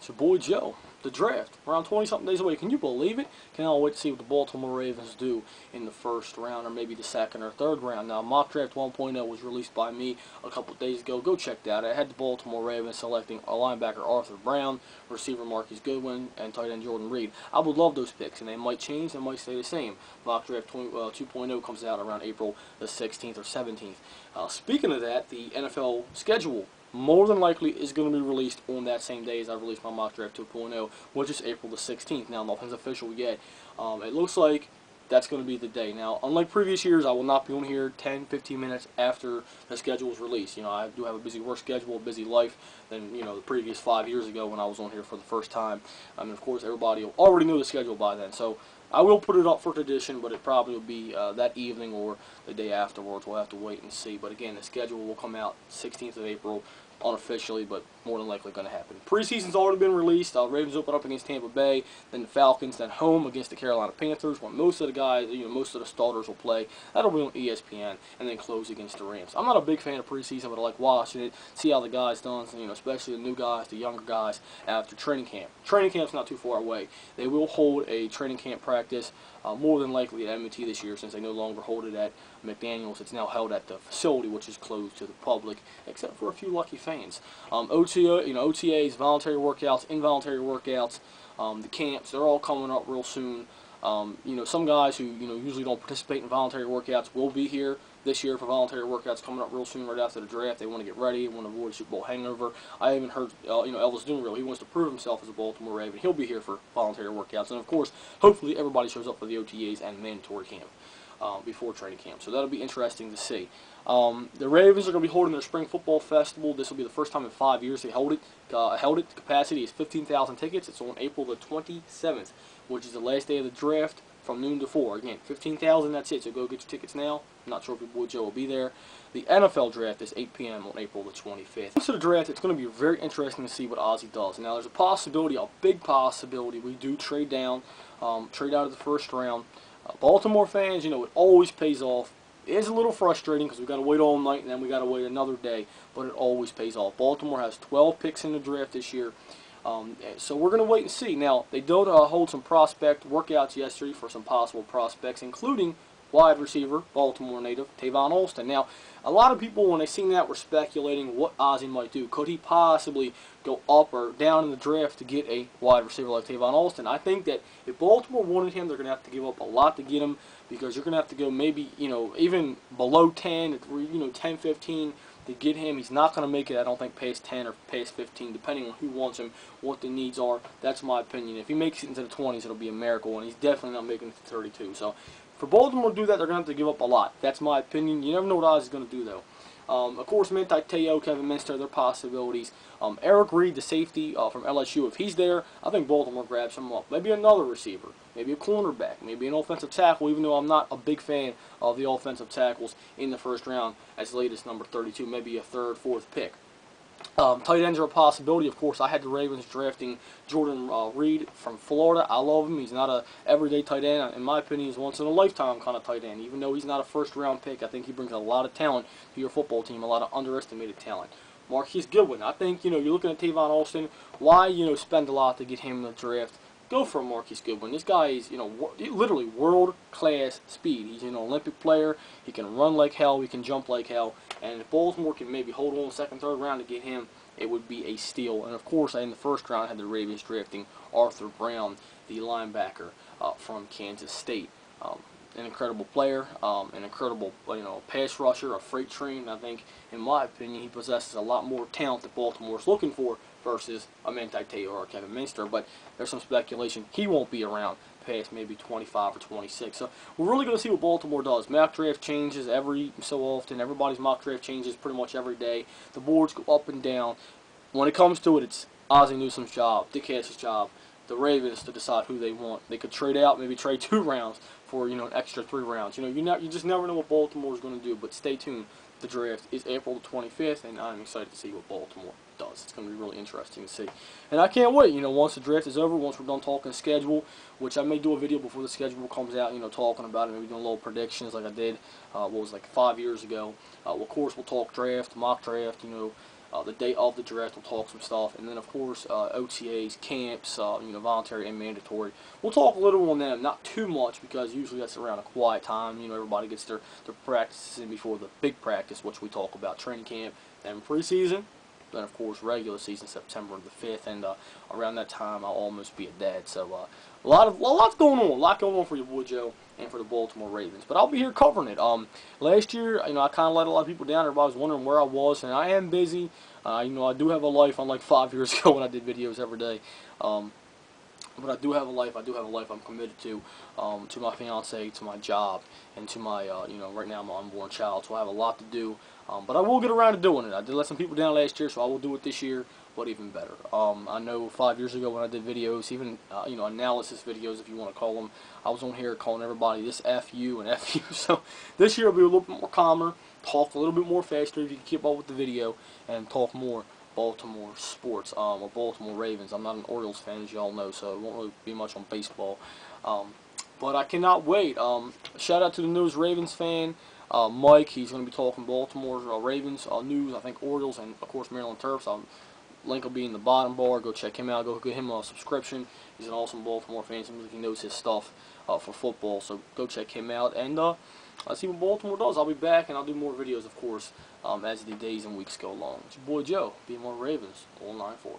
It's your boy Joe. The draft, around 20-something days away. Can you believe it? Cannot wait to see what the Baltimore Ravens do in the first round or maybe the second or third round. Now, Mock Draft 1.0 was released by me a couple of days ago. Go check that out. I had the Baltimore Ravens selecting a linebacker Arthur Brown, receiver Marquise Goodwin, and tight end Jordan Reed. I would love those picks, and they might change, they might stay the same. Mock Draft 2.0 comes out around April the 16th or 17th. Speaking of that, the NFL schedule more than likely is going to be released on that same day as I released my Mock Draft 2.0, which is April the 16th. Now, nothing's official yet. It looks like that's going to be the day. Now, unlike previous years, I will not be on here 10-15 minutes after the schedule is released. You know, I do have a busy work schedule, a busy life than, you know, the previous 5 years ago when I was on here for the first time. I mean, of course, everybody will already know the schedule by then. So I will put it up for tradition, but it probably will be that evening or the day afterwards. We'll have to wait and see. But again, the schedule will come out 16th of April. Unofficially, but more than likely going to happen. Preseason's already been released. Ravens open up against Tampa Bay, then the Falcons, then home against the Carolina Panthers, when most of the guys, you know, most of the starters will play. That'll be on ESPN, and then close against the Rams. I'm not a big fan of preseason, but I like watching it, see how the guys done, you know, especially the new guys, the younger guys, after training camp. Training camp's not too far away. They will hold a training camp practice, more than likely at M&T this year, since they no longer hold it at McDaniels. It's now held at the facility, which is closed to the public, except for a few lucky fans. OTAs, voluntary workouts, involuntary workouts, the camps, they're all coming up real soon. You know, some guys who, you know, usually don't participate in voluntary workouts will be here this year for voluntary workouts coming up real soon right after the draft. They want to get ready, want to avoid Super Bowl hangover. I even heard, you know, Elvis Dunreal, he wants to prove himself as a Baltimore Raven. He'll be here for voluntary workouts. And, of course, hopefully everybody shows up for the OTAs and mandatory camp before training camp. So that'll be interesting to see. The Ravens are going to be holding their Spring Football Festival. This will be the first time in 5 years they held it. The capacity is 15,000 tickets. It's on April the 27th, which is the last day of the draft from noon to 4. Again, 15,000, that's it. So go get your tickets now. I'm not sure if your boy Joe will be there. The NFL draft is 8 p.m. on April the 25th. Once to the draft, it's going to be very interesting to see what Ozzie does. Now, there's a possibility, a big possibility, we do trade down, trade out of the first round. Baltimore fans, you know, it always pays off. It is a little frustrating because we've got to wait all night and then we got to wait another day, but it always pays off. Baltimore has 12 picks in the draft this year, so we're going to wait and see. Now, they did hold some prospect workouts yesterday for some possible prospects, including wide receiver, Baltimore native, Tavon Alston. Now, a lot of people, when they seen that, were speculating what Ozzie might do. Could he possibly go up or down in the draft to get a wide receiver like Tavon Alston? I think that if Baltimore wanted him, they're going to have to give up a lot to get him, because you're going to have to go maybe, you know, even below 10, you know, 10, 15 to get him. He's not going to make it, I don't think, past 10 or past 15, depending on who wants him, what the needs are. That's my opinion. If he makes it into the 20s, it'll be a miracle, and he's definitely not making it to 32. So, for Baltimore to do that, they're going to have to give up a lot. That's my opinion. You never know what Oz is going to do, though. Of course, Manti Te'o, Kevin Minster, their possibilities. Eric Reed, the safety from LSU, if he's there, I think Baltimore grabs him up. Maybe another receiver, maybe a cornerback, maybe an offensive tackle, even though I'm not a big fan of the offensive tackles in the first round as late as number 32, maybe a third, fourth pick. Tight ends are a possibility. Of course, I had the Ravens drafting Jordan Reed from Florida. I love him. He's not a everyday tight end. In my opinion, he's once in a lifetime kind of tight end. Even though he's not a first round pick, I think he brings a lot of talent to your football team, a lot of underestimated talent. Marquise Goodwin. I think, you know, you're looking at Tavon Alston. Why, you know, spend a lot to get him in the draft? Go for Marquise Goodwin. This guy is, you know, literally world-class speed. He's an Olympic player. He can run like hell. He can jump like hell. And if Baltimore can maybe hold on second, third round to get him, it would be a steal. And, of course, in the first round, I had the Ravens drafting Arthur Brown, the linebacker from Kansas State. An incredible player, an incredible, you know, pass rusher, a freight train. I think, in my opinion, he possesses a lot more talent that Baltimore's looking for versus a Manti Te'o or Kevin Minster. But there's some speculation he won't be around past maybe 25 or 26. So we're really going to see what Baltimore does. Mock draft changes every so often. Everybody's mock draft changes pretty much every day. The boards go up and down. When it comes to it, it's Ozzie Newsome's job, Dick Hess's job, the Ravens to decide who they want. They could trade out, maybe trade 2 rounds for, you know, an extra 3 rounds. You know, you just never know what Baltimore is going to do. But stay tuned. The draft is April the 25th, and I'm excited to see what Baltimore does. It's going to be really interesting to see. And I can't wait, you know, once the draft is over, once we're done talking schedule, which I may do a video before the schedule comes out, you know, talking about it, maybe doing little predictions like I did, what was like 5 years ago. Of course, we'll talk draft, mock draft, you know, the day of the draft, we'll talk some stuff, and then of course OTAs, camps, voluntary and mandatory. We'll talk a little on them, not too much, because usually that's around a quiet time. Everybody gets their practices in before the big practice, which we talk about training camp and preseason. Then of course regular season September the 5th, and around that time I'll almost be a dad. So a lot going on for your boy Joe and for the Baltimore Ravens. But I'll be here covering it. Last year, I kind of let a lot of people down. Everybody was wondering where I was, and I am busy. I do have a life, unlike 5 years ago when I did videos every day. But I do have a life. I do have a life I'm committed to my fiance, to my job, and to my, right now my unborn child. So I have a lot to do. But I will get around to doing it. I did let some people down last year, so I will do it this year, but even better. I know 5 years ago when I did videos, even, analysis videos, if you want to call them, I was on here calling everybody this F you and F you. So this year I'll be a little bit more calmer, talk a little bit more faster if you can keep up with the video, and talk more Baltimore sports, or Baltimore Ravens. I'm not an Orioles fan, as y'all know, so it won't really be much on baseball. But I cannot wait. Shout out to the newest Ravens fan, Mike. He's going to be talking Baltimore Ravens news, I think Orioles, and of course Maryland Terps. Link will be in the bottom bar. Go check him out. Go get him a subscription. He's an awesome Baltimore fan. Seems like he knows his stuff for football, so go check him out. And let's see what Baltimore does. I'll be back, and I'll do more videos, of course, as the days and weeks go along. It's your boy Joe, be more Ravens, all 9-4.